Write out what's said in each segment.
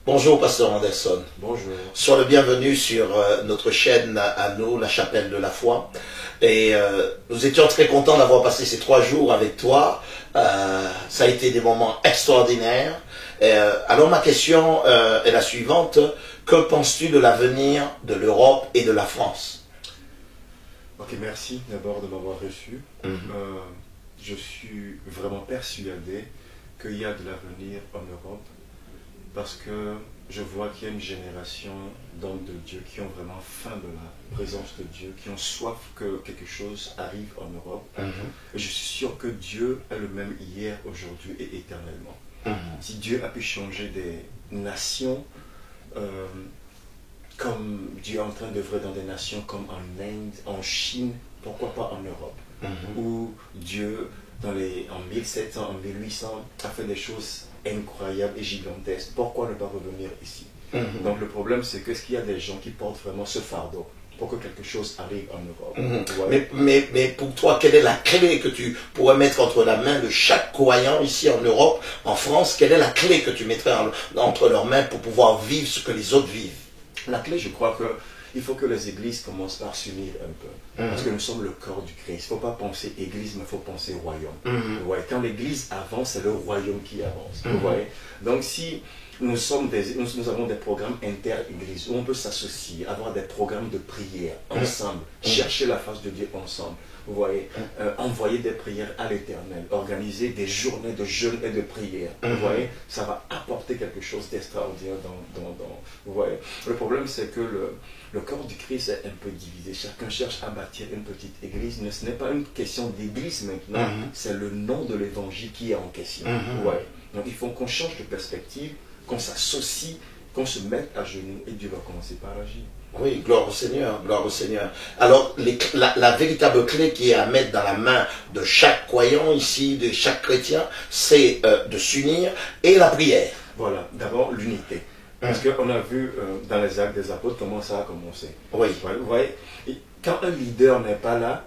Bonjour, Pasteur Anderson. Bonjour. Sois le bienvenu sur notre chaîne à nous, la Chapelle de la Foi. Et nous étions très contents d'avoir passé ces 3 jours avec toi. Ça a été des moments extraordinaires. Alors ma question est la suivante. Que penses-tu de l'avenir de l'Europe et de la France? Ok, merci d'abord de m'avoir reçu. Je suis vraiment persuadé qu'il y a de l'avenir en Europe parce que je vois qu'il y a une génération d'hommes de Dieu qui ont vraiment faim de la présence de Dieu, qui ont soif que quelque chose arrive en Europe. Et je suis sûr que Dieu est le même hier, aujourd'hui et éternellement. Si Dieu a pu changer des nations, comme Dieu est en train d'œuvrer dans des nations comme en Inde, en Chine, pourquoi pas en Europe, où Dieu, en 1700, en 1800, a fait des choses incroyables et gigantesques. Pourquoi ne pas revenir ici? Donc le problème, c'est que est-ce qu'il y a des gens qui portent vraiment ce fardeau pour que quelque chose arrive en Europe? Mais pour toi, quelle est la clé que tu pourrais mettre entre la main de chaque croyant ici en Europe, en France? Quelle est la clé que tu mettrais entre leurs mains pour pouvoir vivre ce que les autres vivent? La clé, je crois qu'il faut que les églises commencent par s'unir un peu. Parce que nous sommes le corps du Christ. Il ne faut pas penser église, mais il faut penser royaume. Vous voyez, quand l'église avance, c'est le royaume qui avance. Vous voyez? Donc si nous avons des programmes inter-églises où on peut s'associer, avoir des programmes de prière ensemble, chercher la face de Dieu ensemble. Vous voyez, envoyer des prières à l'Éternel, organiser des journées de jeûne et de prière. Vous voyez, ça va apporter quelque chose d'extraordinaire vous voyez. Le problème, c'est que le corps du Christ est un peu divisé. Chacun cherche à bâtir une petite église. Mais ce n'est pas une question d'église maintenant, c'est le nom de l'évangile qui est en question. Vous voyez. Donc il faut qu'on change de perspective, qu'on s'associe, qu'on se mette à genoux et Dieu va commencer par agir. Oui, gloire au Seigneur, gloire au Seigneur. Alors, la véritable clé qui est à mettre dans la main de chaque croyant ici, de chaque chrétien, c'est de s'unir et la prière. Voilà, d'abord l'unité. Parce qu'on a vu dans les actes des apôtres comment ça a commencé. Oui. Vous voyez, quand un leader n'est pas là,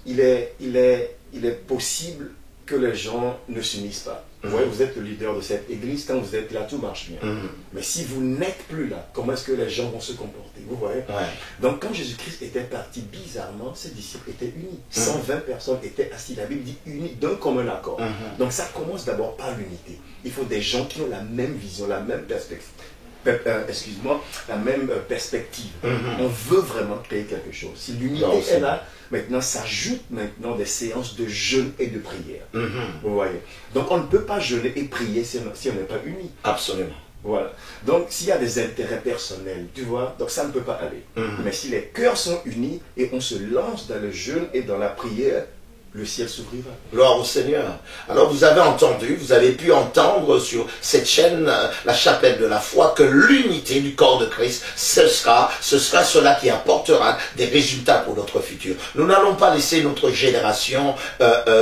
il est possible que les gens ne s'unissent pas. Vous voyez, vous êtes le leader de cette église, quand vous êtes là, tout marche bien. Mais si vous n'êtes plus là, comment est-ce que les gens vont se comporter? Vous voyez? Donc quand Jésus-Christ était parti, bizarrement, ses disciples étaient unis. 120 personnes étaient assises, la Bible dit unis d'un commun accord. Donc ça commence d'abord par l'unité. Il faut des gens qui ont la même vision, la même perspective. La même perspective. On veut vraiment créer quelque chose. Si l'unité est là, maintenant s'ajoute maintenant des séances de jeûne et de prière. Vous voyez. Donc on ne peut pas jeûner et prier si on n'est pas unis. Absolument. Voilà. Donc s'il y a des intérêts personnels, tu vois, donc ça ne peut pas aller. Mais si les cœurs sont unis et on se lance dans le jeûne et dans la prière, le ciel s'ouvrira. Gloire au Seigneur. Alors vous avez entendu, vous avez pu entendre sur cette chaîne, la Chapelle de la Foi, que l'unité du corps de Christ, ce sera cela qui apportera des résultats pour notre futur. Nous n'allons pas laisser notre génération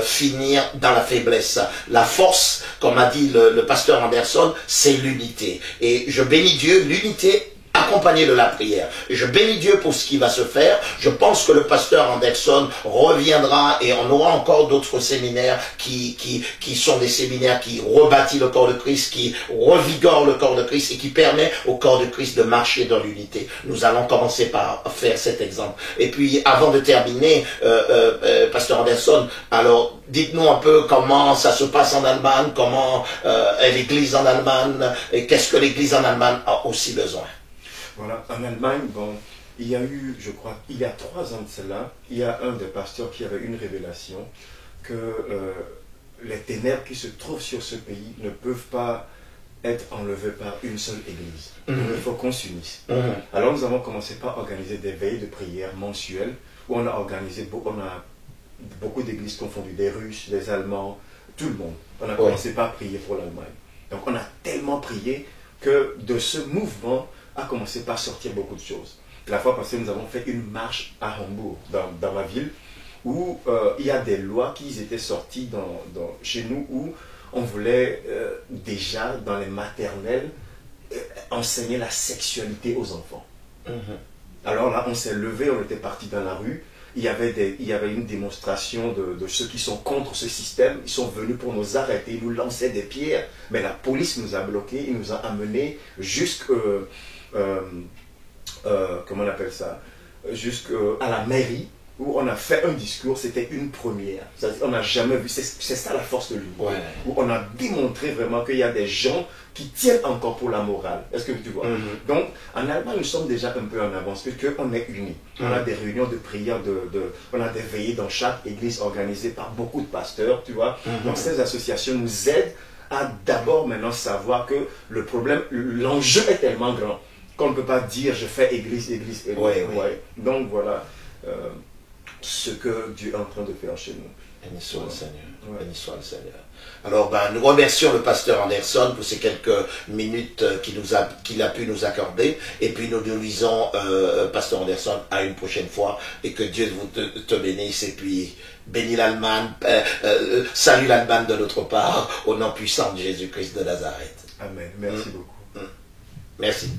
finir dans la faiblesse. La force, comme a dit le pasteur Anderson, c'est l'unité. Et je bénis Dieu, l'unité accompagné de la prière. Je bénis Dieu pour ce qui va se faire. Je pense que le pasteur Anderson reviendra et on aura encore d'autres séminaires qui sont des séminaires qui rebâtissent le corps de Christ, qui revigorent le corps de Christ et qui permet au corps de Christ de marcher dans l'unité. Nous allons commencer par faire cet exemple. Et puis, avant de terminer, pasteur Anderson, alors, dites-nous un peu comment ça se passe en Allemagne, comment est l'église en Allemagne, et qu'est-ce que l'église en Allemagne a aussi besoin. Voilà, en Allemagne, bon, il y a eu, je crois, il y a 3 ans de cela, il y a un des pasteurs qui avait une révélation que les ténèbres qui se trouvent sur ce pays ne peuvent pas être enlevées par une seule église. Il faut qu'on s'unisse. Alors nous avons commencé par organiser des veilles de prière mensuelles où on a organisé, on a beaucoup d'églises confondues, des Russes, des Allemands, tout le monde. On a commencé par prier pour l'Allemagne. Donc on a tellement prié que de ce mouvement a commencé par sortir beaucoup de choses. La fois passée, nous avons fait une marche à Hambourg, dans ma ville, où il y a des lois qui étaient sorties chez nous, où on voulait déjà, dans les maternelles, enseigner la sexualité aux enfants. Alors là, on s'est levé, on était parti dans la rue, il y avait une démonstration de ceux qui sont contre ce système. Ils sont venus pour nous arrêter, ils nous lançaient des pierres, mais la police nous a bloqués, ils nous a amenés jusqu'à, comment on appelle ça, jusqu'à la mairie, où on a fait un discours, c'était une première. On n'a jamais vu, c'est ça la force de l'unité. Ouais. Où on a démontré vraiment qu'il y a des gens qui tiennent encore pour la morale. Est-ce que tu vois? Donc, en Allemagne, nous sommes déjà un peu en avance, puisqu'on est unis. On a des réunions de prière, on a des veillées dans chaque église organisées par beaucoup de pasteurs, tu vois. Donc, ces associations nous aident à d'abord maintenant savoir que le problème, l'enjeu est tellement grand qu'on ne peut pas dire je fais église. Ouais. Donc, voilà. Ce que Dieu est en train de faire chez nous. Béni soit le Seigneur. Ouais. Béni soit le Seigneur. Alors, nous remercions le pasteur Anderson pour ces quelques minutes qu'il a pu nous accorder. Et puis, nous nous disons, pasteur Anderson, à une prochaine fois. Et que Dieu te bénisse. Et puis, bénis l'Allemagne. Salue l'Allemagne de notre part. Au nom puissant de Jésus-Christ de Nazareth. Amen. Merci beaucoup. Merci.